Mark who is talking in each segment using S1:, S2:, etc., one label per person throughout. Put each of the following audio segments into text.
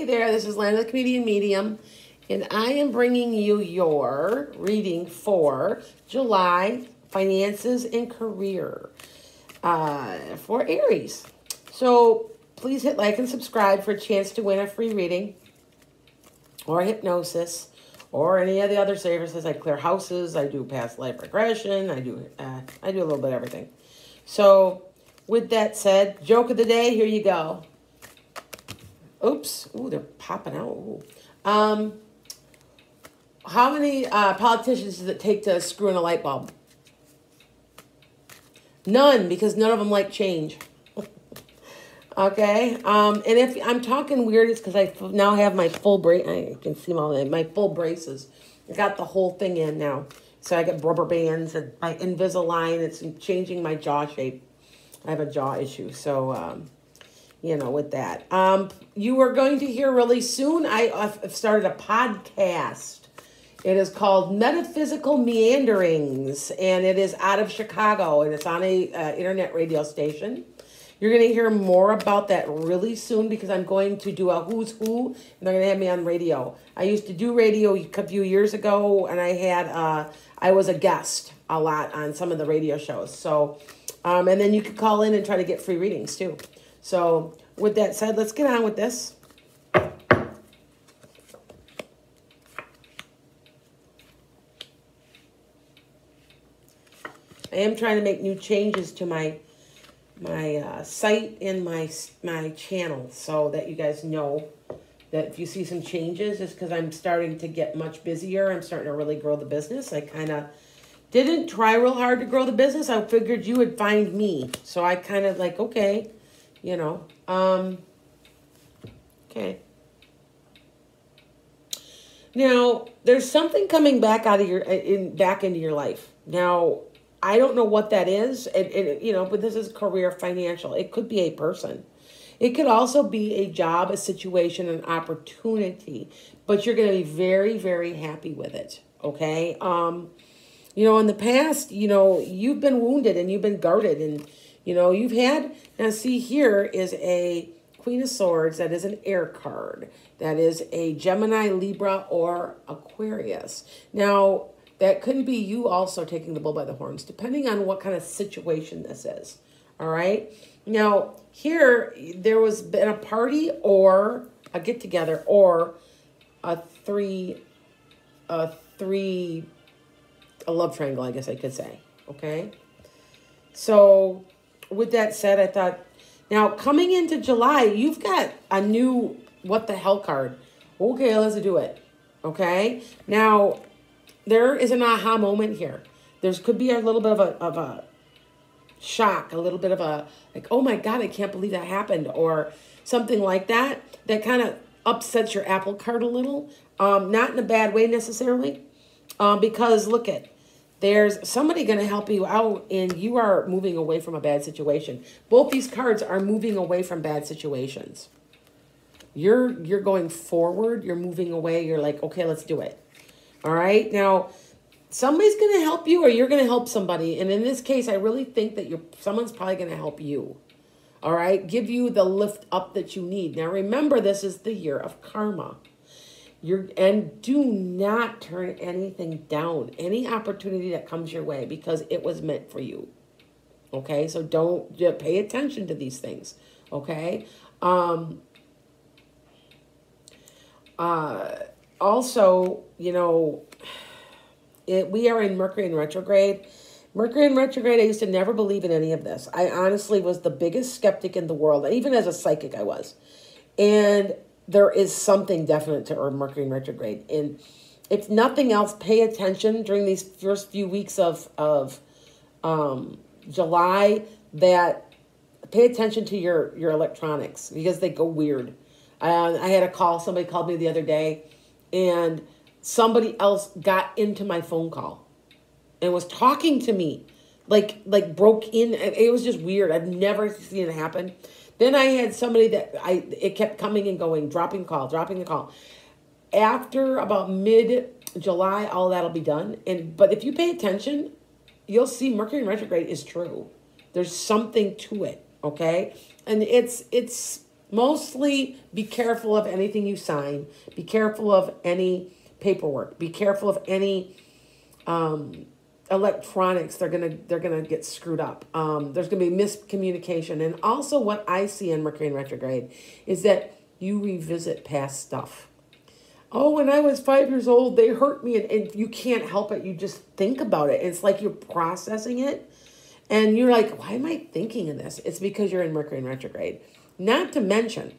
S1: Hey there, this is Lana the Comedian Medium, and I am bringing you your reading for July Finances and Career for Aries. So please hit like and subscribe for a chance to win a free reading or hypnosis or any of the other services. I clear houses, I do past life regression, I do a little bit of everything. So with that said, joke of the day, here you go. Oops. Ooh, they're popping out. Ooh. How many politicians does it take to screw in a light bulb? None, because none of them like change. Okay. And if I'm talking weird, it's because I now have my full brace. I can see my full braces. I got the whole thing in now. So I got rubber bands and my Invisalign. It's changing my jaw shape. I have a jaw issue. So, you know, with that. You are going to hear really soon, I've started a podcast. It is called Metaphysical Meanderings, and it is out of Chicago, and it's on a internet radio station. You're going to hear more about that really soon because I'm going to do a who's who, and they're going to have me on radio. I used to do radio a few years ago, and I was a guest a lot on some of the radio shows. So, and then you could call in and try to get free readings too. So with that said, let's get on with this. I am trying to make new changes to my site and my channel so that you guys know that if you see some changes, it's because I'm starting to get much busier. I'm starting to really grow the business. I kind of didn't try real hard to grow the business. I figured you would find me. So I kind of like, okay. You know, okay. Now, there's something coming back out of back into your life. Now, I don't know what that is. You know, but this is career financial. It could be a person. It could also be a job, a situation, an opportunity. But you're going to be very, very happy with it. Okay. You know, in the past, you know, you've been wounded and you've been guarded and you know, you've had, now see here is a Queen of Swords. That is an air card. That is a Gemini, Libra, or Aquarius. Now, that could be you also taking the bull by the horns, depending on what kind of situation this is. All right? Now, here, there was been a party or a get-together or a love triangle, I guess I could say. Okay? So with that said, I thought, now coming into July, you've got a new what the hell card. Okay, let's do it. Okay. Now, there is an aha moment here. There could be a little bit of a shock, a little bit of a, like, oh my God, I can't believe that happened. Or something like that, that kind of upsets your apple cart a little. Not in a bad way necessarily. Because look at, there's somebody going to help you out, and you are moving away from a bad situation. Both these cards are moving away from bad situations. You're going forward. You're moving away. You're like, okay, let's do it. All right. Now, somebody's going to help you, or you're going to help somebody. And in this case, I really think that someone's probably going to help you. All right. Give you the lift up that you need. Now, remember, this is the year of karma. And do not turn anything down, any opportunity that comes your way, because it was meant for you. Okay, so don't pay attention to these things. Okay. Also, you know, we are in Mercury in retrograde. Mercury in retrograde, I used to never believe in any of this. I honestly was the biggest skeptic in the world. Even as a psychic, I was. And there is something definite to Mercury in retrograde. And if nothing else, pay attention during these first few weeks of July, that pay attention to your electronics because they go weird. I had a call. Somebody called me the other day, and somebody else got into my phone call and was talking to me, like broke in. It was just weird. I've never seen it happen. Then I had somebody that it kept coming and going, dropping the call. After about mid-July, all that'll be done. But if you pay attention, you'll see Mercury in retrograde is true. There's something to it, okay? And it's Mostly be careful of anything you sign. Be careful of any paperwork. Be careful of any electronics. They're gonna get screwed up. There's gonna be miscommunication. And also what I see in Mercury in retrograde is that you revisit past stuff. Oh, when I was 5 years old, they hurt me, and you can't help it. You just think about it. It's like you're processing it, and you're like, why am I thinking of this? It's because you're in Mercury in retrograde. Not to mention,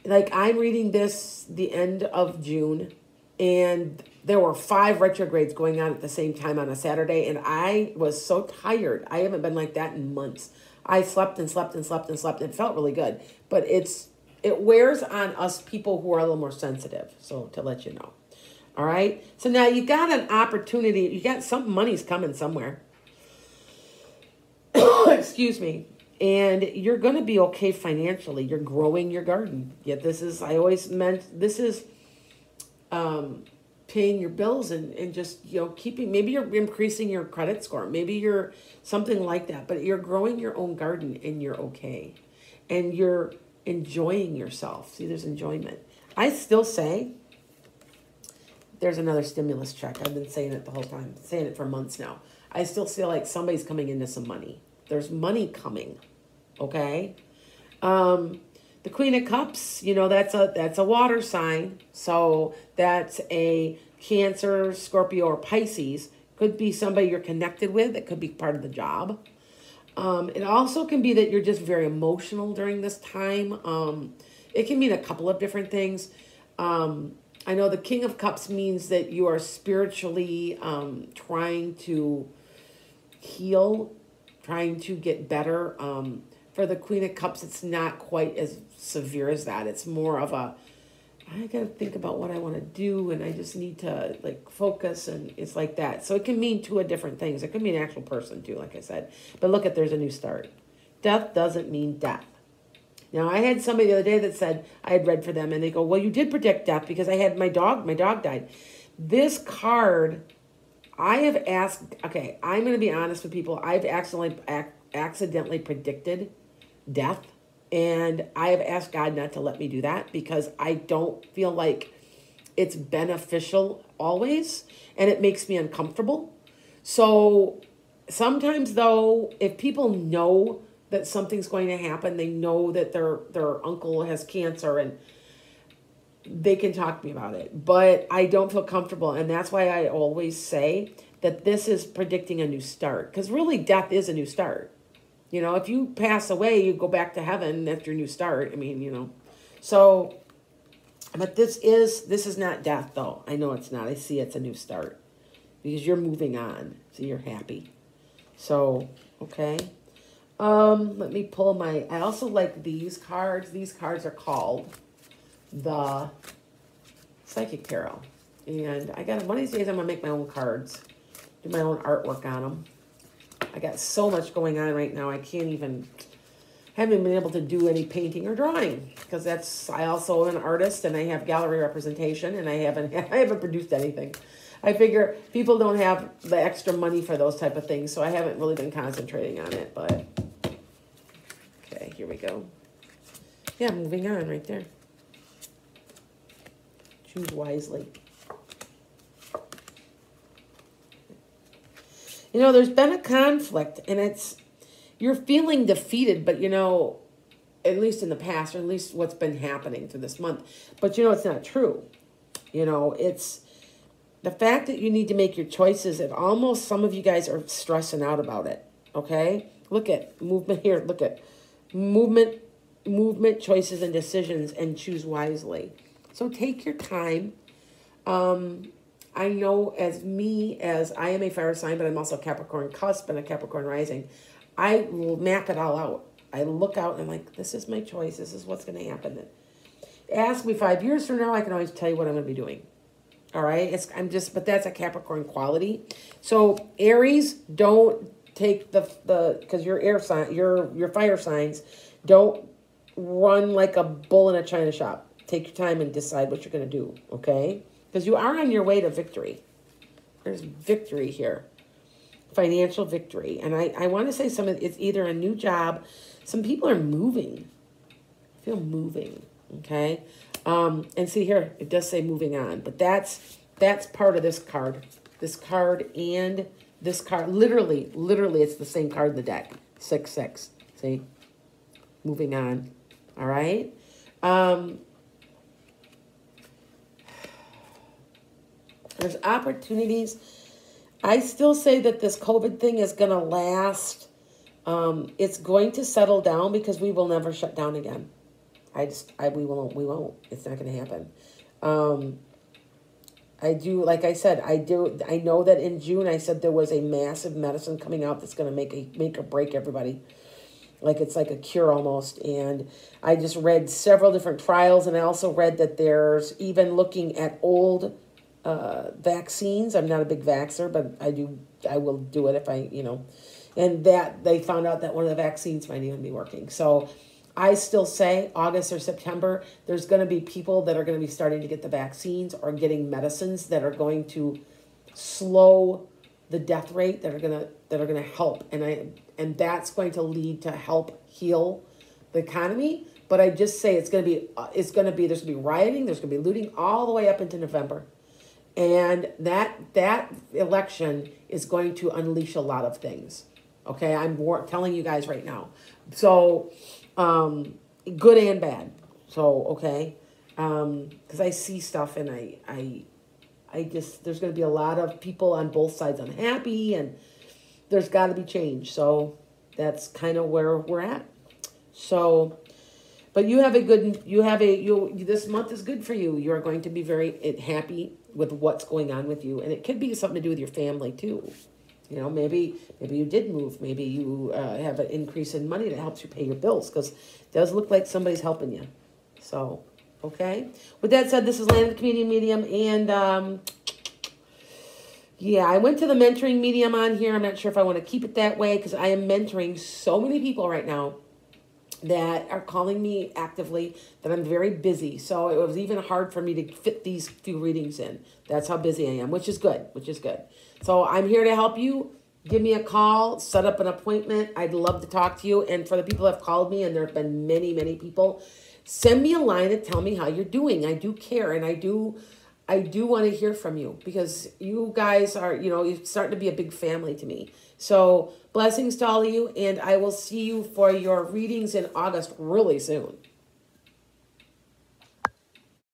S1: like I'm reading this the end of June, and there were 5 retrogrades going on at the same time on a Saturday, and I was so tired. I haven't been like that in months. I slept and slept and slept and slept. It felt really good, but it wears on us people who are a little more sensitive. So to let you know. All right. So now you got an opportunity. You got some money's coming somewhere. Excuse me. And you're going to be okay financially. You're growing your garden. Yet this is, I always meant, this is paying your bills and just, keeping, maybe you're increasing your credit score. Maybe you're something like that. But you're growing your own garden and you're okay. And you're enjoying yourself. See, there's enjoyment. I still say there's another stimulus check. I've been saying it the whole time, saying it for months now. I still feel like somebody's coming into some money. There's money coming. Okay. The Queen of Cups, that's a water sign. So that's a Cancer, Scorpio, or Pisces. Could be somebody you're connected with. It could be part of the job. It also can be that you're just very emotional during this time. It can mean a couple of different things. I know the King of Cups means that you are spiritually trying to heal, trying to get better. For the Queen of Cups, it's not quite as severe as that. It's more of a, I got to think about what I want to do, and I just need to focus, and it's like that. So it can mean 2 different things. It could be an actual person too, like I said. But look, there's a new start. Death doesn't mean death. Now, I had somebody the other day that said, I had read for them, and they go, well, you did predict death because I had my dog died. This card, I have asked, okay, I'm going to be honest with people. I've accidentally predicted death. And I have asked God not to let me do that because I don't feel like it's beneficial always. And it makes me uncomfortable. So sometimes, though, if people know that something's going to happen, they know that their uncle has cancer, and they can talk to me about it. But I don't feel comfortable. And that's why I always say that this is predicting a new start. Because really, death is a new start. If you pass away, you go back to heaven. That's your new start. I mean, So, but this is not death, though. I know it's not. I see it's a new start. Because you're moving on. So you're happy. So, okay. Let me pull I also like these cards. These cards are called the Psychic Tarot. And I got one of these days I'm going to make my own cards. Do my own artwork on them. I got so much going on right now. I haven't been able to do any painting or drawing because I also am an artist and I have gallery representation and I haven't produced anything. I figure people don't have the extra money for those type of things, so I haven't really been concentrating on it, but okay, here we go. Yeah, moving on right there. Choose wisely. There's been a conflict, and you're feeling defeated, but, at least in the past, or at least what's been happening through this month. But, it's not true. It's the fact that you need to make your choices, and almost some of you guys are stressing out about it, okay? Look at movement here. Look at movement, choices, and decisions, and choose wisely. So take your time. I know as I am a fire sign, but I'm also a Capricorn cusp and a Capricorn rising. I will map it all out. I look out and I'm like, this is my choice. This is what's going to happen. Ask me 5 years from now, I can always tell you what I'm going to be doing. All right. But that's a Capricorn quality. So Aries, don't take because you're air sign, your fire signs, don't run like a bull in a china shop. Take your time and decide what you're going to do. Okay. Because you are on your way to victory. There's victory here. Financial victory. And I want to say it's either a new job. Some people are moving. I feel moving, okay? And see here, it does say moving on, but that's part of this card. This card and this card, literally, it's the same card in the deck. 6-6, see? Moving on, all right? There's opportunities. I still say that this COVID thing is going to last. It's going to settle down because we will never shut down again. We won't. It's not going to happen. Like I said, I know that in June I said there was a massive medicine coming out that's going to make or break everybody. Like it's like a cure almost. And I just read several different trials, and I also read that there's even looking at old vaccines. I'm not a big vaxxer, but I will do it if and that they found out that one of the vaccines might even be working. So I still say August or September, there's going to be people that are going to be starting to get the vaccines or getting medicines that are going to slow the death rate, that are going to help. And that's going to lead to help heal the economy. But I just say there's going to be rioting, there's going to be looting all the way up into November. And that election is going to unleash a lot of things. Okay, I'm telling you guys right now. So, good and bad. So, okay, because I see stuff, and I just, there's going to be a lot of people on both sides unhappy, and there's got to be change. So that's kind of where we're at. So, but this month is good for you. You're going to be very happy with what's going on with you, and it could be something to do with your family too. Maybe you did move. Maybe you have an increase in money that helps you pay your bills, because it does look like somebody's helping you. So, okay. With that said, this is Lana, the Comedian Medium, and yeah, I went to the mentoring medium on here. I'm not sure if I want to keep it that way, because I am mentoring so many people right now that are calling me actively, that I'm very busy. So it was even hard for me to fit these few readings in. That's how busy I am, which is good. So I'm here to help you. Give me a call, set up an appointment. I'd love to talk to you. And for the people that have called me, and there have been many, many people, send me a line and tell me how you're doing. I do care, and I do want to hear from you, because you guys are, you're starting to be a big family to me. So blessings to all of you, and I will see you for your readings in August really soon.